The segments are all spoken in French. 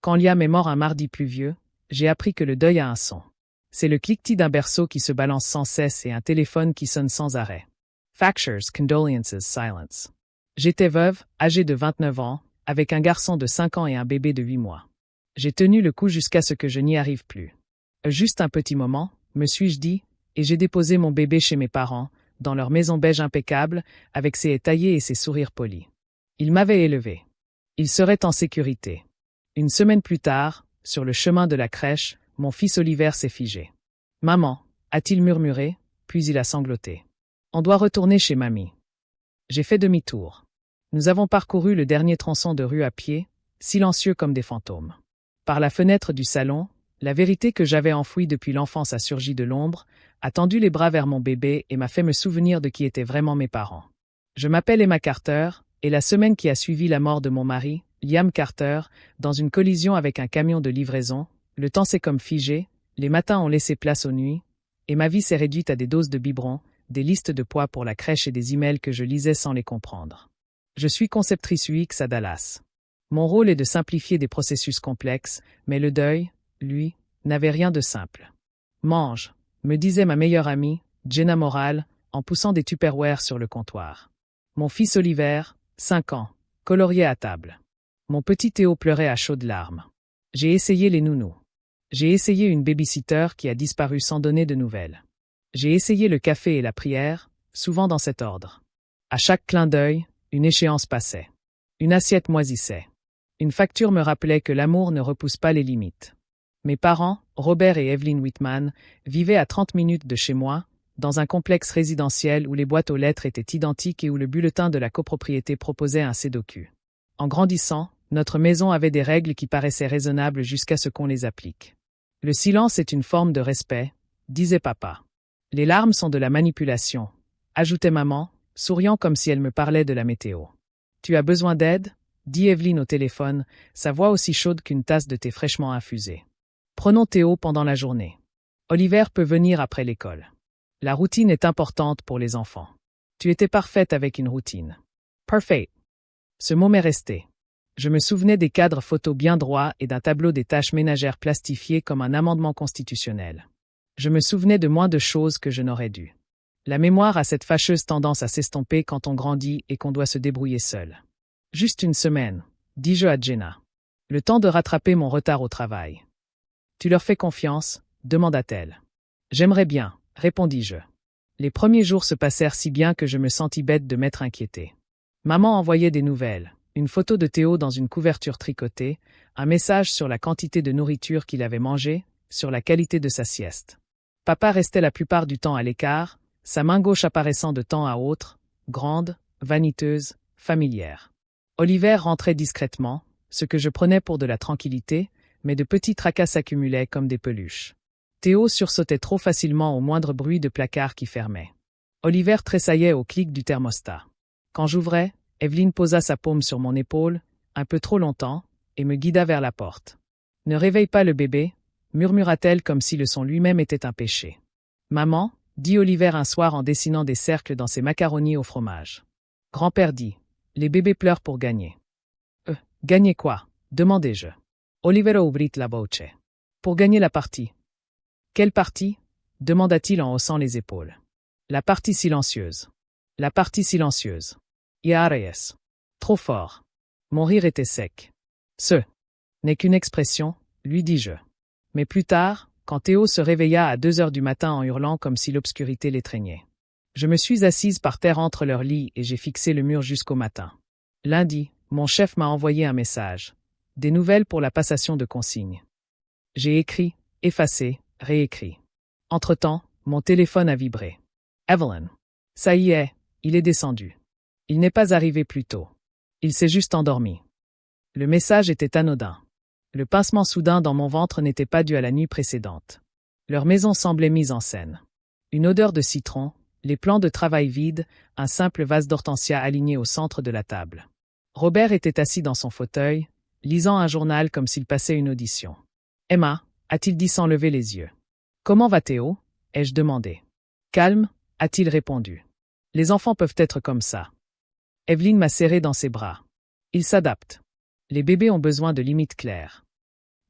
Quand Liam est mort un mardi pluvieux, j'ai appris que le deuil a un son. C'est le cliquetis d'un berceau qui se balance sans cesse et un téléphone qui sonne sans arrêt. Fractures, condolences, silence. J'étais veuve, âgée de 29 ans, avec un garçon de 5 ans et un bébé de 8 mois. J'ai tenu le coup jusqu'à ce que je n'y arrive plus. Juste un petit moment, me suis-je dit, et j'ai déposé mon bébé chez mes parents, dans leur maison beige impeccable, avec ses haies taillées et ses sourires polis. Ils m'avaient élevé. Ils seraient en sécurité. Une semaine plus tard, sur le chemin de la crèche, mon fils Oliver s'est figé. « Maman » a-t-il murmuré, puis il a sangloté. « On doit retourner chez mamie. » J'ai fait demi-tour. Nous avons parcouru le dernier tronçon de rue à pied, silencieux comme des fantômes. Par la fenêtre du salon, la vérité que j'avais enfouie depuis l'enfance a surgi de l'ombre, a tendu les bras vers mon bébé et m'a fait me souvenir de qui étaient vraiment mes parents. Je m'appelle Emma Carter, et la semaine qui a suivi la mort de mon mari, Liam Carter, dans une collision avec un camion de livraison, le temps s'est comme figé, les matins ont laissé place aux nuits, et ma vie s'est réduite à des doses de biberon, des listes de poids pour la crèche et des emails que je lisais sans les comprendre. Je suis conceptrice UX à Dallas. Mon rôle est de simplifier des processus complexes, mais le deuil, lui, n'avait rien de simple. « Mange », me disait ma meilleure amie, Jenna Morale, en poussant des Tupperware sur le comptoir. Mon fils Oliver, 5 ans, coloriait à table. Mon petit Théo pleurait à chaudes larmes. J'ai essayé les nounous. J'ai essayé une babysitter qui a disparu sans donner de nouvelles. J'ai essayé le café et la prière, souvent dans cet ordre. À chaque clin d'œil, une échéance passait. Une assiette moisissait. Une facture me rappelait que l'amour ne repousse pas les limites. Mes parents, Robert et Evelyn Whitman, vivaient à 30 minutes de chez moi, dans un complexe résidentiel où les boîtes aux lettres étaient identiques et où le bulletin de la copropriété proposait un CEDOCU. En grandissant, notre maison avait des règles qui paraissaient raisonnables jusqu'à ce qu'on les applique. Le silence est une forme de respect, disait papa. Les larmes sont de la manipulation, ajoutait maman, souriant comme si elle me parlait de la météo. Tu as besoin d'aide ? Dit Evelyn au téléphone, sa voix aussi chaude qu'une tasse de thé fraîchement infusée. Prenons Théo pendant la journée. Oliver peut venir après l'école. La routine est importante pour les enfants. Tu étais parfaite avec une routine. Parfait. Ce mot m'est resté. Je me souvenais des cadres photos bien droits et d'un tableau des tâches ménagères plastifié comme un amendement constitutionnel. Je me souvenais de moins de choses que je n'aurais dû. La mémoire a cette fâcheuse tendance à s'estomper quand on grandit et qu'on doit se débrouiller seul. Juste une semaine, dis-je à Jenna. Le temps de rattraper mon retard au travail. Tu leur fais confiance ? Demanda-t-elle. J'aimerais bien, répondis-je. Les premiers jours se passèrent si bien que je me sentis bête de m'être inquiétée. Maman envoyait des nouvelles, une photo de Théo dans une couverture tricotée, un message sur la quantité de nourriture qu'il avait mangée, sur la qualité de sa sieste. Papa restait la plupart du temps à l'écart, sa main gauche apparaissant de temps à autre, grande, vaniteuse, familière. Oliver rentrait discrètement, ce que je prenais pour de la tranquillité, mais de petits tracas s'accumulaient comme des peluches. Théo sursautait trop facilement au moindre bruit de placard qui fermait. Oliver tressaillait au clic du thermostat. Quand j'ouvrais, Evelyn posa sa paume sur mon épaule, un peu trop longtemps, et me guida vers la porte. « Ne réveille pas le bébé » murmura-t-elle comme si le son lui-même était un péché. « Maman » dit Oliver un soir en dessinant des cercles dans ses macaronis au fromage. Grand-père dit « Les bébés pleurent pour gagner. » Gagner quoi ? Demandai-je. Oliver ouvrit la bouche. Pour gagner la partie. Quelle partie ? Demanda-t-il en haussant les épaules. La partie silencieuse. La partie silencieuse. IARS. Trop fort. Mon rire était sec. Ce n'est qu'une expression, lui dis-je. Mais plus tard, quand Théo se réveilla à 2 heures du matin en hurlant comme si l'obscurité l'étreignait. Je me suis assise par terre entre leurs lits et j'ai fixé le mur jusqu'au matin. Lundi, mon chef m'a envoyé un message. Des nouvelles pour la passation de consignes. J'ai écrit, effacé, réécrit. Entre-temps, mon téléphone a vibré. Evelyn. Ça y est, il est descendu. Il n'est pas arrivé plus tôt. Il s'est juste endormi. Le message était anodin. Le pincement soudain dans mon ventre n'était pas dû à la nuit précédente. Leur maison semblait mise en scène. Une odeur de citron, les plans de travail vides, un simple vase d'hortensia aligné au centre de la table. Robert était assis dans son fauteuil, lisant un journal comme s'il passait une audition. « Emma » a-t-il dit sans lever les yeux. « Comment va Théo » ai-je demandé. « Calme » a-t-il répondu. « Les enfants peuvent être comme ça. » Evelyn m'a serré dans ses bras. « Ils s'adaptent. Les bébés ont besoin de limites claires.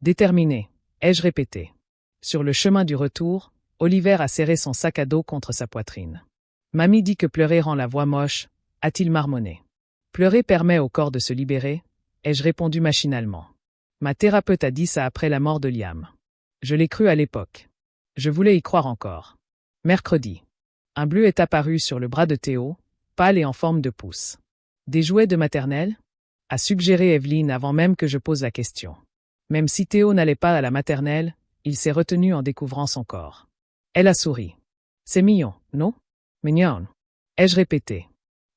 Déterminé, ai-je répété. Sur le chemin du retour, Oliver a serré son sac à dos contre sa poitrine. Mamie dit que pleurer rend la voix moche, a-t-il marmonné. Pleurer permet au corps de se libérer, ai-je répondu machinalement. Ma thérapeute a dit ça après la mort de Liam. Je l'ai cru à l'époque. Je voulais y croire encore. Mercredi. Un bleu est apparu sur le bras de Théo, pâle et en forme de pouce. Des jouets de maternelle? A suggéré Evelyne avant même que je pose la question. Même si Théo n'allait pas à la maternelle, il s'est retenu en découvrant son corps. Elle a souri. C'est mignon, non? Mignon. Ai-je répété.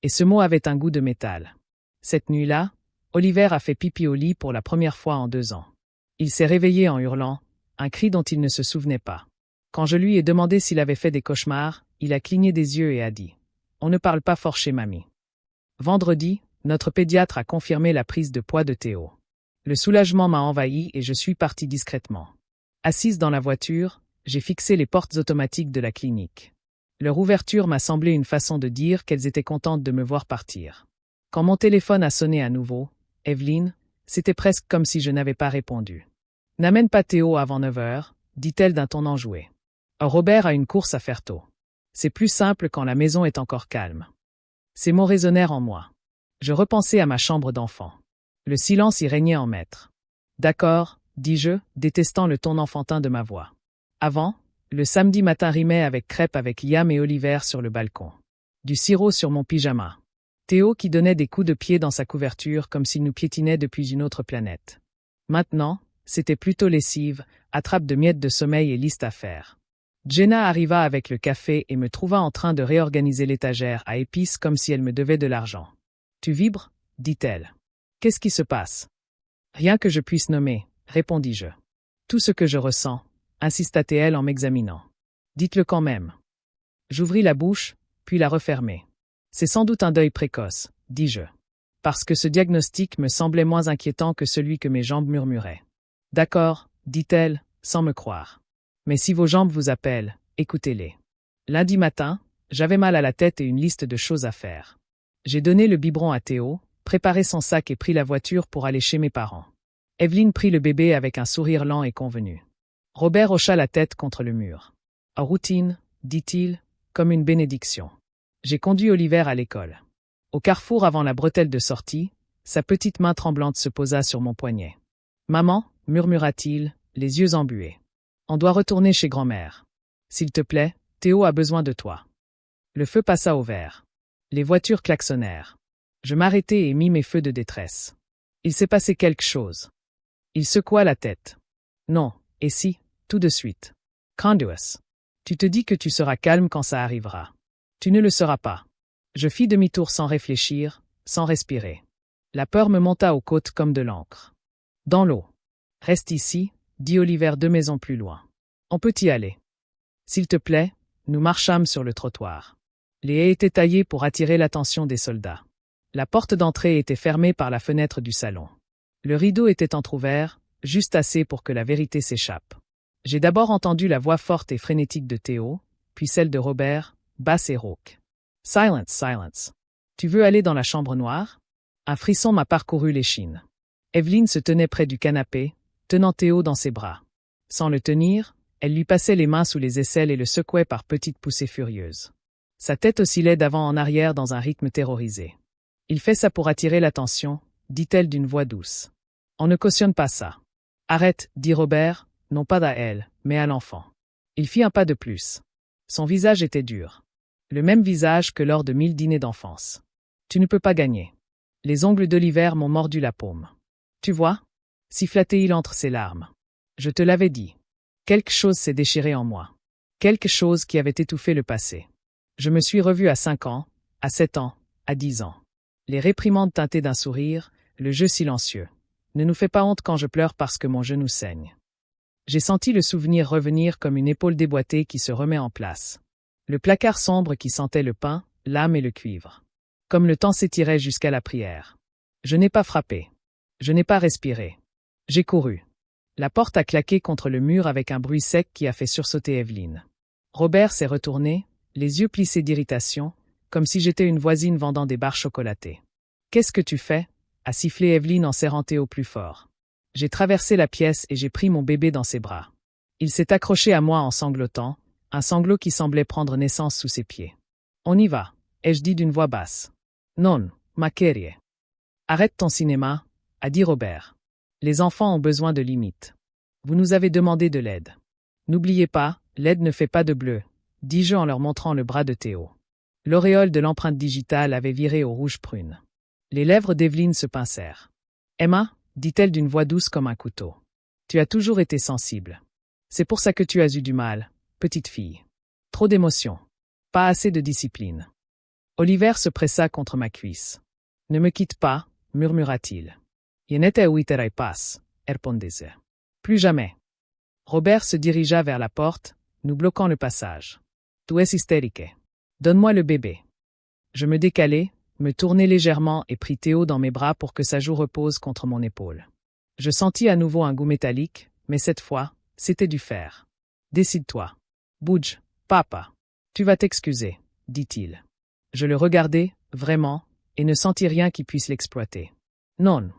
Et ce mot avait un goût de métal. Cette nuit-là, Oliver a fait pipi au lit pour la première fois en 2 ans. Il s'est réveillé en hurlant, un cri dont il ne se souvenait pas. Quand je lui ai demandé s'il avait fait des cauchemars, il a cligné des yeux et a dit « On ne parle pas fort chez mamie ». Vendredi, notre pédiatre a confirmé la prise de poids de Théo. Le soulagement m'a envahi et je suis parti discrètement. Assise dans la voiture, j'ai fixé les portes automatiques de la clinique. Leur ouverture m'a semblé une façon de dire qu'elles étaient contentes de me voir partir. Quand mon téléphone a sonné à nouveau, Evelyne, c'était presque comme si je n'avais pas répondu. « N'amène pas Théo avant 9 heures, dit-elle d'un ton enjoué. Robert a une course à faire tôt. C'est plus simple quand la maison est encore calme. » Ces mots résonnèrent en moi. Je repensai à ma chambre d'enfant. Le silence y régnait en maître. « D'accord, dis-je, détestant le ton enfantin de ma voix. Avant, le samedi matin rimait avec crêpes avec Liam et Oliver sur le balcon. Du sirop sur mon pyjama. Théo qui donnait des coups de pied dans sa couverture comme s'il nous piétinait depuis une autre planète. Maintenant, c'était plutôt lessive, attrape de miettes de sommeil et liste à faire. Jenna arriva avec le café et me trouva en train de réorganiser l'étagère à épices comme si elle me devait de l'argent. « Tu vibres » dit-elle. « Qu'est-ce qui se passe ?»« Rien que je puisse nommer » répondis-je. « Tout ce que je ressens » insista-t-elle en m'examinant. « Dites-le quand même. » J'ouvris la bouche, puis la refermai. « C'est sans doute un deuil précoce, dis-je. Parce que ce diagnostic me semblait moins inquiétant que celui que mes jambes murmuraient. « D'accord, dit-elle, sans me croire. Mais si vos jambes vous appellent, écoutez-les. » Lundi matin, j'avais mal à la tête et une liste de choses à faire. J'ai donné le biberon à Théo, préparé son sac et pris la voiture pour aller chez mes parents. Evelyne prit le bébé avec un sourire lent et convenu. Robert hocha la tête contre le mur. « En routine, dit-il, comme une bénédiction. » J'ai conduit Oliver à l'école. Au carrefour avant la bretelle de sortie, sa petite main tremblante se posa sur mon poignet. « Maman, murmura-t-il, les yeux embués. On doit retourner chez grand-mère. S'il te plaît, Théo a besoin de toi. » Le feu passa au vert. Les voitures klaxonnèrent. Je m'arrêtai et mis mes feux de détresse. Il s'est passé quelque chose. Il secoua la tête. Non, et si, tout de suite. Conduis. Tu te dis que tu seras calme quand ça arrivera. Tu ne le seras pas. Je fis demi-tour sans réfléchir, sans respirer. La peur me monta aux côtes comme de l'encre. Dans l'eau. Reste ici, dit Oliver 2 maisons plus loin. On peut y aller. S'il te plaît, nous marchâmes sur le trottoir. Les haies étaient taillées pour attirer l'attention des soldats. La porte d'entrée était fermée par la fenêtre du salon. Le rideau était entrouvert, juste assez pour que la vérité s'échappe. J'ai d'abord entendu la voix forte et frénétique de Théo, puis celle de Robert, basse et rauque. « Silence, silence. Tu veux aller dans la chambre noire ?» Un frisson m'a parcouru l'échine. Evelyne se tenait près du canapé, tenant Théo dans ses bras. Sans le tenir, elle lui passait les mains sous les aisselles et le secouait par petites poussées furieuses. Sa tête oscillait d'avant en arrière dans un rythme terrorisé. « Il fait ça pour attirer l'attention, » dit-elle d'une voix douce. « On ne cautionne pas ça. »« Arrête, » dit Robert, non pas à elle, mais à l'enfant. Il fit un pas de plus. Son visage était dur. Le même visage que lors de 1000 dîners d'enfance. « Tu ne peux pas gagner. » Les ongles d'Oliver m'ont mordu la paume. « Tu vois » siffla-t-il entre ses larmes. « Je te l'avais dit. » Quelque chose s'est déchiré en moi. Quelque chose qui avait étouffé le passé. Je me suis revu à 5 ans, à 7 ans, à 10 ans. Les réprimandes teintées d'un sourire, le jeu silencieux. Ne nous fais pas honte quand je pleure parce que mon genou saigne. J'ai senti le souvenir revenir comme une épaule déboîtée qui se remet en place. Le placard sombre qui sentait le pain, l'âme et le cuivre. Comme le temps s'étirait jusqu'à la prière. Je n'ai pas frappé. Je n'ai pas respiré. J'ai couru. La porte a claqué contre le mur avec un bruit sec qui a fait sursauter Evelyne. Robert s'est retourné, les yeux plissés d'irritation, comme si j'étais une voisine vendant des barres chocolatées. « Qu'est-ce que tu fais » a sifflé Evelyne en serrant Théo plus fort. J'ai traversé la pièce et j'ai pris mon bébé dans ses bras. Il s'est accroché à moi en sanglotant, un sanglot qui semblait prendre naissance sous ses pieds. On y va, ai-je dit d'une voix basse. Non, ma querie. Arrête ton cinéma, a dit Robert. Les enfants ont besoin de limites. Vous nous avez demandé de l'aide. N'oubliez pas, l'aide ne fait pas de bleu, dis-je en leur montrant le bras de Théo. L'auréole de l'empreinte digitale avait viré au rouge prune. Les lèvres d'Evelyne se pincèrent. Emma, dit-elle d'une voix douce comme un couteau. Tu as toujours été sensible. C'est pour ça que tu as eu du mal, petite fille. Trop d'émotions. Pas assez de discipline. Oliver se pressa contre ma cuisse. Ne me quitte pas, murmura-t-il. Je n'étais uiterai pas, répondis-je. Plus jamais. Robert se dirigea vers la porte, nous bloquant le passage. Tu es hystérique. Donne-moi le bébé. Je me décalai, me tournai légèrement et pris Théo dans mes bras pour que sa joue repose contre mon épaule. Je sentis à nouveau un goût métallique, mais cette fois, c'était du fer. Décide-toi. Bouge, papa. Tu vas t'excuser, dit-il. Je le regardai, vraiment, et ne sentis rien qui puisse l'exploiter. Non.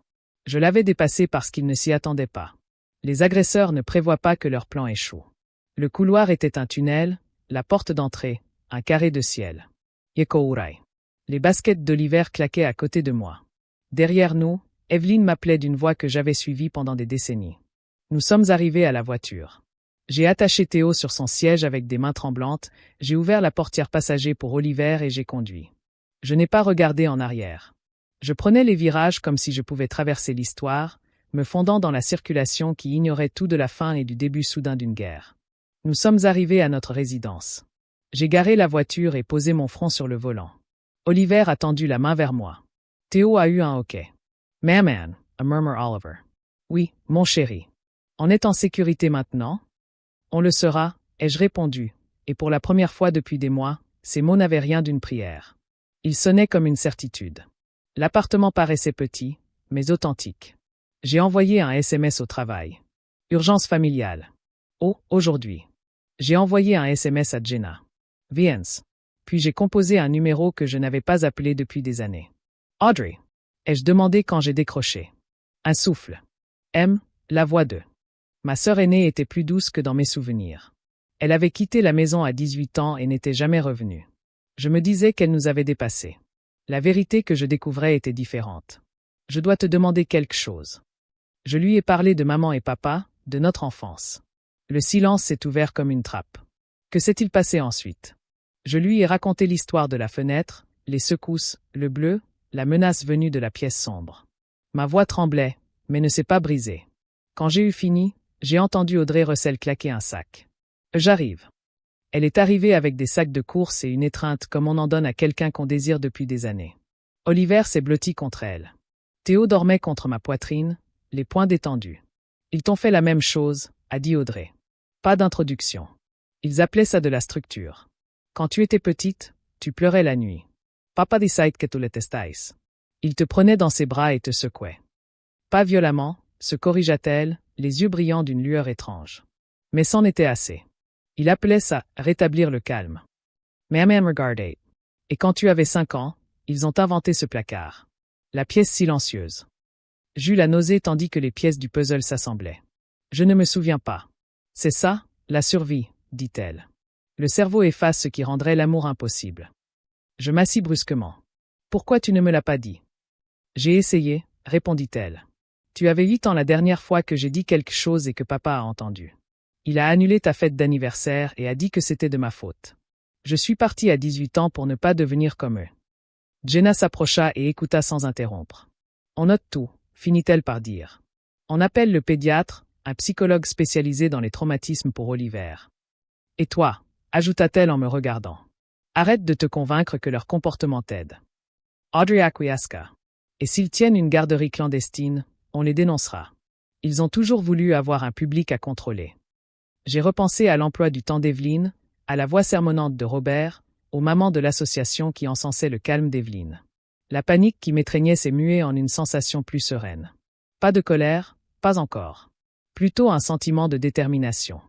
Je l'avais dépassé parce qu'il ne s'y attendait pas. Les agresseurs ne prévoient pas que leur plan échoue. Le couloir était un tunnel, la porte d'entrée, un carré de ciel. Yekourai. Les baskets d'Oliver claquaient à côté de moi. Derrière nous, Evelyne m'appelait d'une voix que j'avais suivie pendant des décennies. Nous sommes arrivés à la voiture. J'ai attaché Théo sur son siège avec des mains tremblantes, j'ai ouvert la portière passager pour Oliver et j'ai conduit. Je n'ai pas regardé en arrière. Je prenais les virages comme si je pouvais traverser l'histoire, me fondant dans la circulation qui ignorait tout de la fin et du début soudain d'une guerre. Nous sommes arrivés à notre résidence. J'ai garé la voiture et posé mon front sur le volant. Oliver a tendu la main vers moi. Théo a eu un hoquet. « Maman » a murmuré Oliver. « Oui, mon chéri. On est en sécurité maintenant ?»« On le sera » ai-je répondu, et pour la première fois depuis des mois, ces mots n'avaient rien d'une prière. Ils sonnaient comme une certitude. L'appartement paraissait petit, mais authentique. J'ai envoyé un SMS au travail. Urgence familiale. Oh, aujourd'hui. J'ai envoyé un SMS à Jenna. Viens. Puis j'ai composé un numéro que je n'avais pas appelé depuis des années. Audrey. Ai-je demandé quand j'ai décroché. Un souffle. M, la voix de. Ma sœur aînée était plus douce que dans mes souvenirs. Elle avait quitté la maison à 18 ans et n'était jamais revenue. Je me disais qu'elle nous avait dépassés. La vérité que je découvrais était différente. Je dois te demander quelque chose. Je lui ai parlé de maman et papa, de notre enfance. Le silence s'est ouvert comme une trappe. Que s'est-il passé ensuite? Je lui ai raconté l'histoire de la fenêtre, les secousses, le bleu, la menace venue de la pièce sombre. Ma voix tremblait, mais ne s'est pas brisée. Quand j'ai eu fini, j'ai entendu Audrey Russell claquer un sac. J'arrive. Elle est arrivée avec des sacs de course et une étreinte comme on en donne à quelqu'un qu'on désire depuis des années. Oliver s'est blotti contre elle. Théo dormait contre ma poitrine, les poings détendus. Ils t'ont fait la même chose, a dit Audrey. Pas d'introduction. Ils appelaient ça de la structure. Quand tu étais petite, tu pleurais la nuit. Papa decide que tu le testais. Il te prenait dans ses bras et te secouait. Pas violemment, se corrigea-t-elle, les yeux brillants d'une lueur étrange. Mais c'en était assez. Il appelait ça « rétablir le calme ». Maman regardait. Et quand tu avais 5 ans, ils ont inventé ce placard. La pièce silencieuse. J'eus la nausée tandis que les pièces du puzzle s'assemblaient. Je ne me souviens pas. C'est ça, la survie, dit-elle. Le cerveau efface ce qui rendrait l'amour impossible. Je m'assis brusquement. Pourquoi tu ne me l'as pas dit? J'ai essayé, répondit-elle. Tu avais 8 ans la dernière fois que j'ai dit quelque chose et que papa a entendu. Il a annulé ta fête d'anniversaire et a dit que c'était de ma faute. Je suis partie à 18 ans pour ne pas devenir comme eux. Jenna s'approcha et écouta sans interrompre. On note tout, finit-elle par dire. On appelle le pédiatre, un psychologue spécialisé dans les traumatismes pour Oliver. Et toi, ajouta-t-elle en me regardant. Arrête de te convaincre que leur comportement t'aide. Audrey acquiesca. Et s'ils tiennent une garderie clandestine, on les dénoncera. Ils ont toujours voulu avoir un public à contrôler. J'ai repensé à l'emploi du temps d'Evelyne, à la voix sermonnante de Robert, aux mamans de l'association qui encensait le calme d'Evelyne. La panique qui m'étreignait s'est muée en une sensation plus sereine. Pas de colère, pas encore. Plutôt un sentiment de détermination.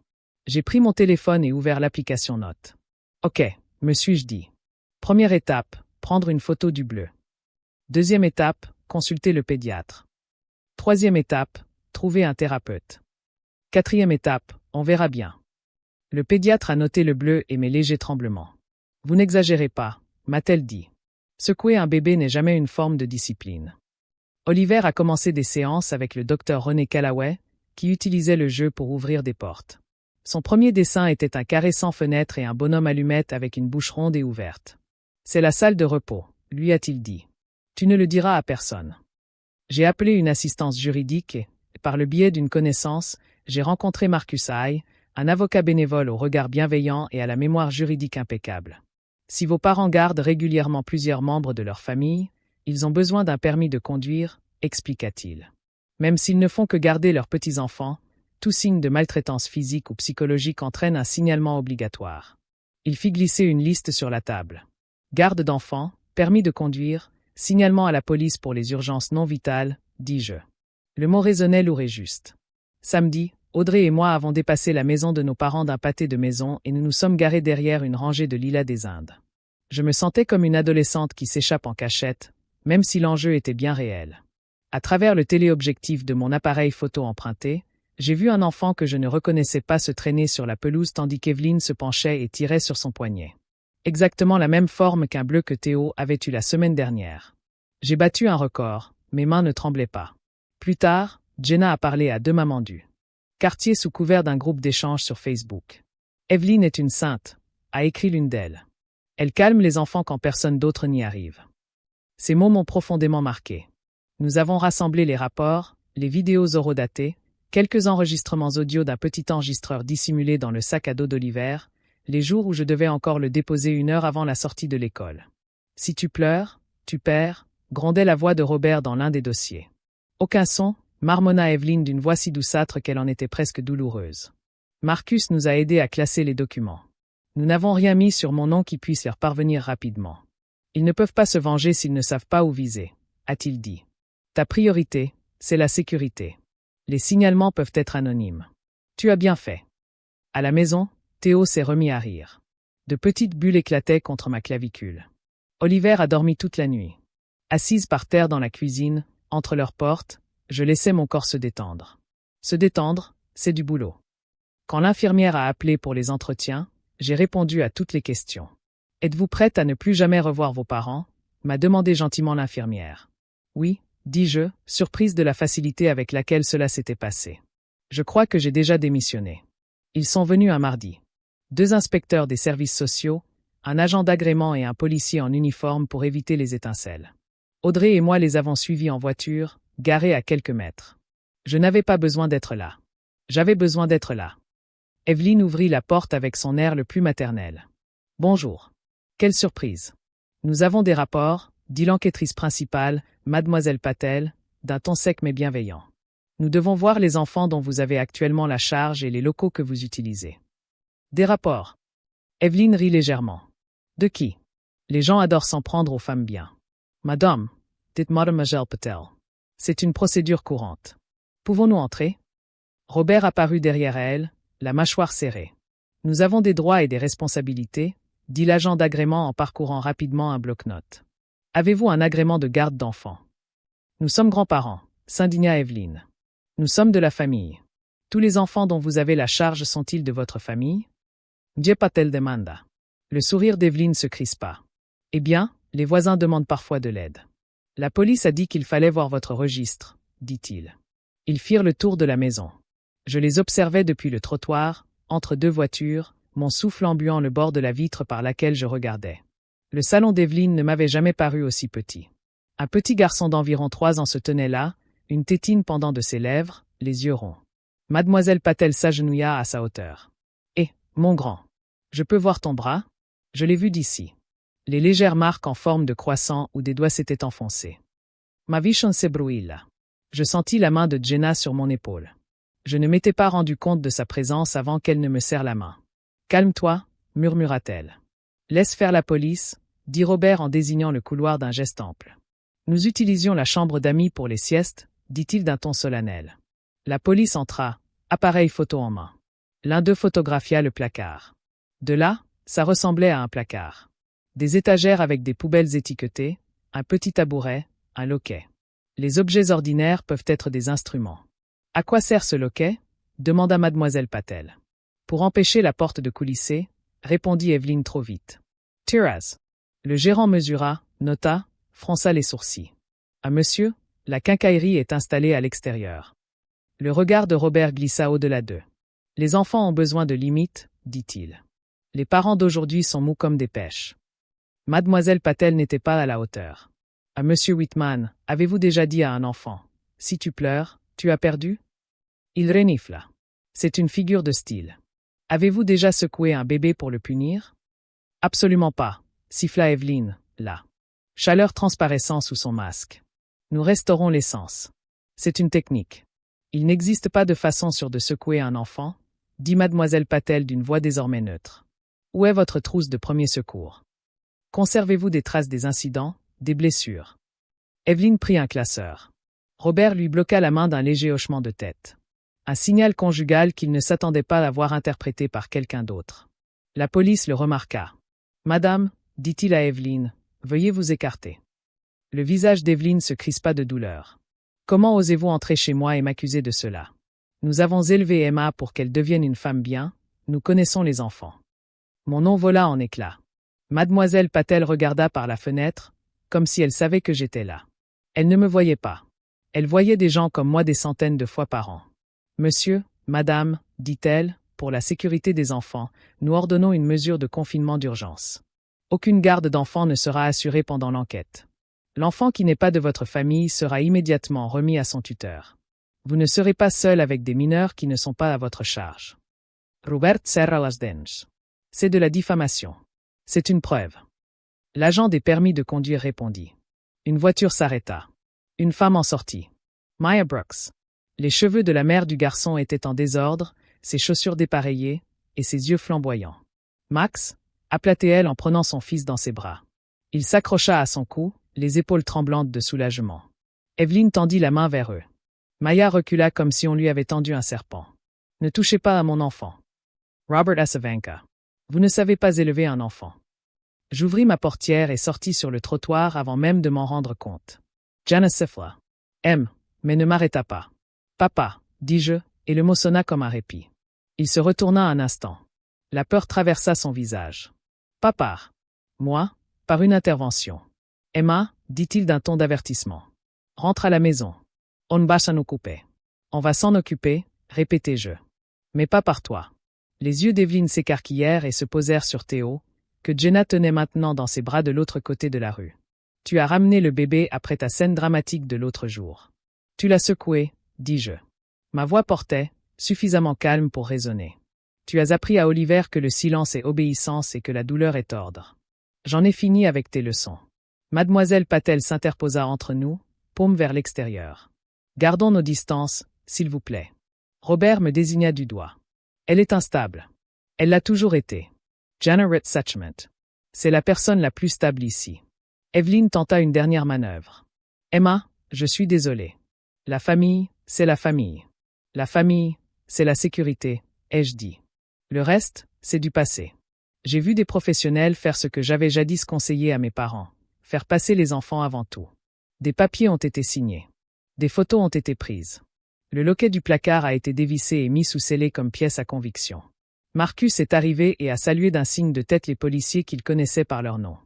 J'ai pris mon téléphone et ouvert l'application Notes. Ok, me suis-je dit. Première étape, prendre une photo du bleu. Deuxième étape, consulter le pédiatre. Troisième étape, trouver un thérapeute. 4e étape, on verra bien. Le pédiatre a noté le bleu et mes légers tremblements. Vous n'exagérez pas, m'a-t-elle dit. Secouer un bébé n'est jamais une forme de discipline. Oliver a commencé des séances avec le docteur René Callaway, qui utilisait le jeu pour ouvrir des portes. Son premier dessin était un carré sans fenêtre et un bonhomme allumette avec une bouche ronde et ouverte. C'est la salle de repos, lui a-t-il dit. Tu ne le diras à personne. J'ai appelé une assistance juridique et, par le biais d'une connaissance, j'ai rencontré Marcus Hay, un avocat bénévole au regard bienveillant et à la mémoire juridique impeccable. Si vos parents gardent régulièrement plusieurs membres de leur famille, ils ont besoin d'un permis de conduire, expliqua-t-il. Même s'ils ne font que garder leurs petits-enfants, tout signe de maltraitance physique ou psychologique entraîne un signalement obligatoire. Il fit glisser une liste sur la table. Garde d'enfants, permis de conduire, signalement à la police pour les urgences non vitales, dis-je. Le mot résonnait lourd et juste. Samedi, Audrey et moi avons dépassé la maison de nos parents d'un pâté de maison et nous nous sommes garés derrière une rangée de lilas des Indes. Je me sentais comme une adolescente qui s'échappe en cachette, même si l'enjeu était bien réel. À travers le téléobjectif de mon appareil photo emprunté, j'ai vu un enfant que je ne reconnaissais pas se traîner sur la pelouse tandis qu'Evelyne se penchait et tirait sur son poignet. Exactement la même forme qu'un bleu que Théo avait eu la semaine dernière. J'ai battu un record, mes mains ne tremblaient pas. Plus tard, Jenna a parlé à 2 mamans du quartier sous couvert d'un groupe d'échange sur Facebook. Evelyne est une sainte, a écrit l'une d'elles. Elle calme les enfants quand personne d'autre n'y arrive. Ces mots m'ont profondément marqué. Nous avons rassemblé les rapports, les vidéos horodatées, quelques enregistrements audio d'un petit enregistreur dissimulé dans le sac à dos d'Oliver, les jours où je devais encore le déposer 1 heure avant la sortie de l'école. Si tu pleures, tu perds, grondait la voix de Robert dans l'un des dossiers. Aucun son, marmonna Evelyne d'une voix si douceâtre qu'elle en était presque douloureuse. Marcus nous a aidés à classer les documents. Nous n'avons rien mis sur mon nom qui puisse leur parvenir rapidement. Ils ne peuvent pas se venger s'ils ne savent pas où viser, a-t-il dit. Ta priorité, c'est la sécurité. Les signalements peuvent être anonymes. Tu as bien fait. À la maison, Théo s'est remis à rire. De petites bulles éclataient contre ma clavicule. Oliver a dormi toute la nuit. Assise par terre dans la cuisine, entre leurs portes, je laissais mon corps se détendre. Se détendre, c'est du boulot. Quand l'infirmière a appelé pour les entretiens, j'ai répondu à toutes les questions. Êtes-vous prête à ne plus jamais revoir vos parents ? M'a demandé gentiment l'infirmière. Oui, dis-je, surprise de la facilité avec laquelle cela s'était passé. Je crois que j'ai déjà démissionné. Ils sont venus un mardi. 2 inspecteurs des services sociaux, un agent d'agrément et un policier en uniforme pour éviter les étincelles. Audrey et moi les avons suivis en voiture, garés à quelques mètres. Je n'avais pas besoin d'être là. J'avais besoin d'être là. Evelyne ouvrit la porte avec son air le plus maternel. Bonjour. Quelle surprise. Nous avons des rapports, dit l'enquêtrice principale, mademoiselle Patel, d'un ton sec mais bienveillant. Nous devons voir les enfants dont vous avez actuellement la charge et les locaux que vous utilisez. Des rapports. Evelyne rit légèrement. De qui? Les gens adorent s'en prendre aux femmes bien. Madame, dit mademoiselle Patel. C'est une procédure courante. Pouvons-nous entrer? Robert apparut derrière elle, la mâchoire serrée. Nous avons des droits et des responsabilités, dit l'agent d'agrément en parcourant rapidement un bloc-notes. Avez-vous un agrément de garde d'enfants? Nous sommes grands-parents, s'indigna Evelyne. Nous sommes de la famille. Tous les enfants dont vous avez la charge sont-ils de votre famille? Dieu Patel demanda. Le sourire d'Evelyne se crispa. Eh bien, les voisins demandent parfois de l'aide. La police a dit qu'il fallait voir votre registre, dit-il. Ils firent le tour de la maison. Je les observais depuis le trottoir, entre 2 voitures, mon souffle embuant le bord de la vitre par laquelle je regardais. Le salon d'Evelyne ne m'avait jamais paru aussi petit. Un petit garçon d'environ 3 ans se tenait là, une tétine pendant de ses lèvres, les yeux ronds. Mademoiselle Patel s'agenouilla à sa hauteur. « Eh, mon grand, je peux voir ton bras? Je l'ai vu d'ici. » Les légères marques en forme de croissant où des doigts s'étaient enfoncés. Ma vision s'ébrouilla. Je sentis la main de Jenna sur mon épaule. Je ne m'étais pas rendu compte de sa présence avant qu'elle ne me serre la main. « Calme-toi, murmura-t-elle. Laisse faire la police, dit Robert en désignant le couloir d'un geste ample. Nous utilisions la chambre d'amis pour les siestes, dit-il d'un ton solennel. La police entra, appareil photo en main. L'un d'eux photographia le placard. De là, ça ressemblait à un placard. Des étagères avec des poubelles étiquetées, un petit tabouret, un loquet. Les objets ordinaires peuvent être des instruments. À quoi sert ce loquet? Demanda mademoiselle Patel. Pour empêcher la porte de coulisser, répondit Evelyne trop vite. Tiraz. Le gérant mesura, nota, fronça les sourcils. Ah monsieur, la quincaillerie est installée à l'extérieur. Le regard de Robert glissa au-delà d'eux. Les enfants ont besoin de limites, dit-il. Les parents d'aujourd'hui sont mous comme des pêches. Mademoiselle Patel n'était pas à la hauteur. À monsieur Whitman, avez-vous déjà dit à un enfant, si tu pleures, tu as perdu? Il renifla. C'est une figure de style. Avez-vous déjà secoué un bébé pour le punir? Absolument pas, siffla Evelyne, là. Chaleur transparaissant sous son masque. Nous restaurons l'essence. C'est une technique. Il n'existe pas de façon sûre de secouer un enfant, dit mademoiselle Patel d'une voix désormais neutre. Où est votre trousse de premier secours? Conservez-vous des traces des incidents, des blessures? Evelyne prit un classeur. Robert lui bloqua la main d'un léger hochement de tête. Un signal conjugal qu'il ne s'attendait pas à voir interprété par quelqu'un d'autre. La police le remarqua. Madame, dit-il à Evelyne, veuillez vous écarter. Le visage d'Evelyne se crispa de douleur. Comment osez-vous entrer chez moi et m'accuser de cela? Nous avons élevé Emma pour qu'elle devienne une femme bien, nous connaissons les enfants. Mon nom vola en éclats. Mademoiselle Patel regarda par la fenêtre, comme si elle savait que j'étais là. Elle ne me voyait pas. Elle voyait des gens comme moi des centaines de fois par an. Monsieur, madame, dit-elle, pour la sécurité des enfants, nous ordonnons une mesure de confinement d'urgence. Aucune garde d'enfants ne sera assurée pendant l'enquête. L'enfant qui n'est pas de votre famille sera immédiatement remis à son tuteur. Vous ne serez pas seul avec des mineurs qui ne sont pas à votre charge. Robert serra las dents. C'est de la diffamation. C'est une preuve. L'agent des permis de conduire répondit. Une voiture s'arrêta. Une femme en sortit. Maya Brooks. Les cheveux de la mère du garçon étaient en désordre, ses chaussures dépareillées, et ses yeux flamboyants. Max, appela-t-elle en prenant son fils dans ses bras. Il s'accrocha à son cou, les épaules tremblantes de soulagement. Evelyne tendit la main vers eux. Maya recula comme si on lui avait tendu un serpent. Ne touchez pas à mon enfant. Robert Asavanka. Vous ne savez pas élever un enfant. J'ouvris ma portière et sortis sur le trottoir avant même de m'en rendre compte. Jana siffla. Mais ne m'arrêta pas. Papa, dis-je, et le mot sonna comme un répit. Il se retourna un instant. La peur traversa son visage. Papa. Moi, par une intervention. Emma, dit-il d'un ton d'avertissement. Rentre à la maison. On va s'en occuper. On va s'en occuper, répétai-je. Mais pas par toi. Les yeux d'Evelyne s'écarquillèrent et se posèrent sur Théo, que Jenna tenait maintenant dans ses bras de l'autre côté de la rue. Tu as ramené le bébé après ta scène dramatique de l'autre jour. Tu l'as secoué, dis-je. Ma voix portait, suffisamment calme pour raisonner. Tu as appris à Oliver que le silence est obéissance et que la douleur est ordre. J'en ai fini avec tes leçons. Mademoiselle Patel s'interposa entre nous, paume vers l'extérieur. Gardons nos distances, s'il vous plaît. Robert me désigna du doigt. Elle est instable. Elle l'a toujours été. Janet Sachment. C'est la personne la plus stable ici. Evelyne tenta une dernière manœuvre. Emma, je suis désolée. La famille, c'est la famille. La famille, c'est la sécurité, ai-je dit. Le reste, c'est du passé. J'ai vu des professionnels faire ce que j'avais jadis conseillé à mes parents, faire passer les enfants avant tout. Des papiers ont été signés. Des photos ont été prises. Le loquet du placard a été dévissé et mis sous scellé comme pièce à conviction. Marcus est arrivé et a salué d'un signe de tête les policiers qu'il connaissait par leur nom.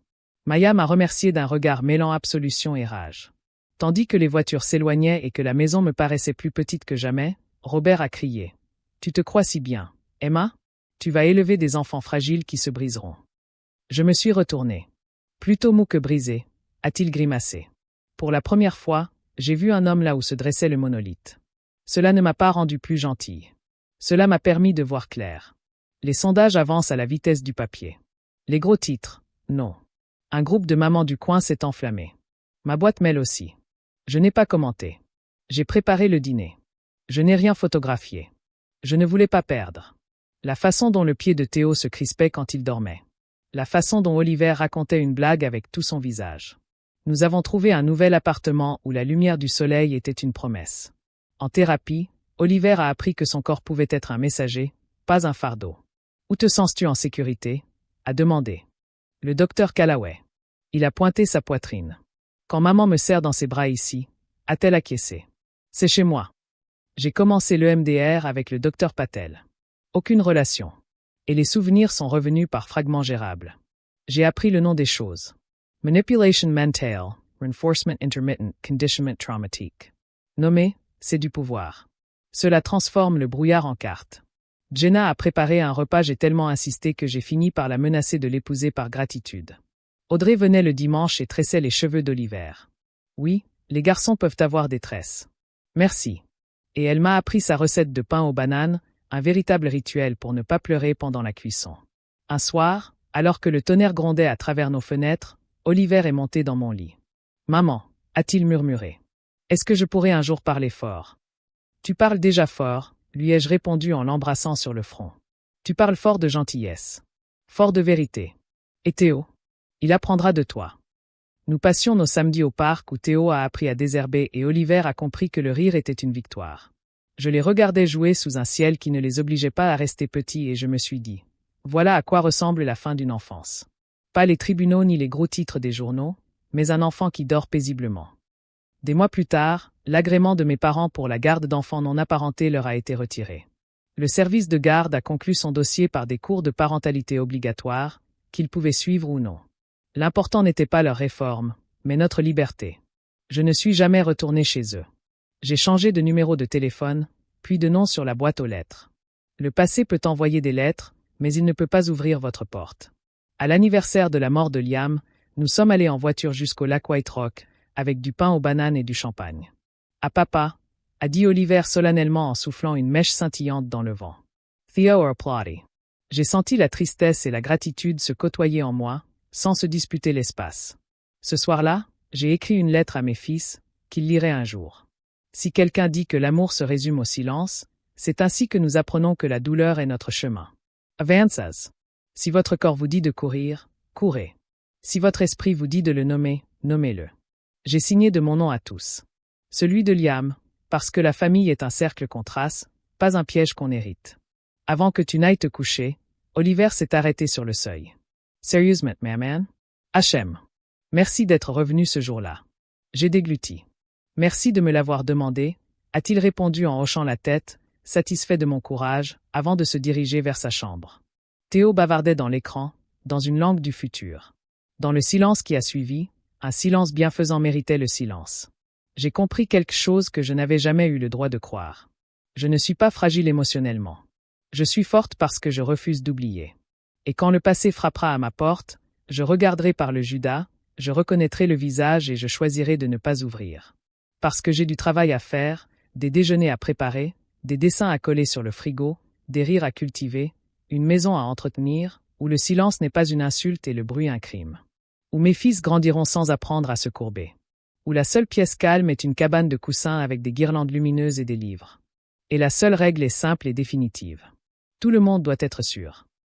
Maya m'a remercié d'un regard mêlant absolution et rage. Tandis que les voitures s'éloignaient et que la maison me paraissait plus petite que jamais, Robert a crié. « Tu te crois si bien, Emma? Tu vas élever des enfants fragiles qui se briseront. » Je me suis retourné. Plutôt mou que brisé, a-t-il grimacé. Pour la première fois, j'ai vu un homme là où se dressait le monolithe. Cela ne m'a pas rendu plus gentille. Cela m'a permis de voir clair. Les sondages avancent à la vitesse du papier. Les gros titres, non. Un groupe de mamans du coin s'est enflammé. Ma boîte mail aussi. Je n'ai pas commenté. J'ai préparé le dîner. Je n'ai rien photographié. Je ne voulais pas perdre. La façon dont le pied de Théo se crispait quand il dormait. La façon dont Oliver racontait une blague avec tout son visage. Nous avons trouvé un nouvel appartement où la lumière du soleil était une promesse. En thérapie, Oliver a appris que son corps pouvait être un messager, pas un fardeau. Où te sens-tu en sécurité? A demandé. Le docteur Callaway. Il a pointé sa poitrine. Quand maman me serre dans ses bras ici, a-t-elle acquiescé? C'est chez moi. J'ai commencé l'EMDR avec le Dr Patel. Aucune relation. Et les souvenirs sont revenus par fragments gérables. J'ai appris le nom des choses. Manipulation mentale, reinforcement intermittent, conditionnement traumatique. Nommer, c'est du pouvoir. Cela transforme le brouillard en carte. Jenna a préparé un repas, j'ai tellement insisté que j'ai fini par la menacer de l'épouser par gratitude. Audrey venait le dimanche et tressait les cheveux d'Oliver. Oui, les garçons peuvent avoir des tresses. Merci. Et elle m'a appris sa recette de pain aux bananes, un véritable rituel pour ne pas pleurer pendant la cuisson. Un soir, alors que le tonnerre grondait à travers nos fenêtres, Oliver est monté dans mon lit. « Maman » a-t-il murmuré. « Est-ce que je pourrais un jour parler fort ?»« Tu parles déjà fort » lui ai-je répondu en l'embrassant sur le front. « Tu parles fort de gentillesse. Fort de vérité. Et Théo ? Il apprendra de toi. » Nous passions nos samedis au parc où Théo a appris à désherber et Oliver a compris que le rire était une victoire. Je les regardais jouer sous un ciel qui ne les obligeait pas à rester petits et je me suis dit, voilà à quoi ressemble la fin d'une enfance. Pas les tribunaux ni les gros titres des journaux, mais un enfant qui dort paisiblement. Des mois plus tard, l'agrément de mes parents pour la garde d'enfants non apparentés leur a été retiré. Le service de garde a conclu son dossier par des cours de parentalité obligatoires, qu'ils pouvaient suivre ou non. L'important n'était pas leur réforme, mais notre liberté. Je ne suis jamais retourné chez eux. J'ai changé de numéro de téléphone, puis de nom sur la boîte aux lettres. Le passé peut envoyer des lettres, mais il ne peut pas ouvrir votre porte. À l'anniversaire de la mort de Liam, nous sommes allés en voiture jusqu'au lac White Rock, avec du pain aux bananes et du champagne. « À papa » a dit Oliver solennellement en soufflant une mèche scintillante dans le vent. Theo applaudit. J'ai senti la tristesse et la gratitude se côtoyer en moi, sans se disputer l'espace. Ce soir-là, j'ai écrit une lettre à mes fils, qu'ils liraient un jour. Si quelqu'un dit que l'amour se résume au silence, c'est ainsi que nous apprenons que la douleur est notre chemin. Avances. Si votre corps vous dit de courir, courez. Si votre esprit vous dit de le nommer, nommez-le. J'ai signé de mon nom à tous. Celui de Liam, parce que la famille est un cercle qu'on trace, pas un piège qu'on hérite. Avant que tu n'ailles te coucher, Oliver s'est arrêté sur le seuil. Sérieusement, maman? HM. Merci d'être revenu ce jour-là. J'ai dégluti. Merci de me l'avoir demandé, a-t-il répondu en hochant la tête, satisfait de mon courage, avant de se diriger vers sa chambre. Théo bavardait dans l'écran, dans une langue du futur. Dans le silence qui a suivi, un silence bienfaisant méritait le silence. J'ai compris quelque chose que je n'avais jamais eu le droit de croire. Je ne suis pas fragile émotionnellement. Je suis forte parce que je refuse d'oublier. Et quand le passé frappera à ma porte, je regarderai par le Judas, je reconnaîtrai le visage et je choisirai de ne pas ouvrir. Parce que j'ai du travail à faire, des déjeuners à préparer, des dessins à coller sur le frigo, des rires à cultiver, une maison à entretenir, où le silence n'est pas une insulte et le bruit un crime. Où mes fils grandiront sans apprendre à se courber. Où la seule pièce calme est une cabane de coussins avec des guirlandes lumineuses et des livres. Et la seule règle est simple et définitive. Tout le monde doit être sûr.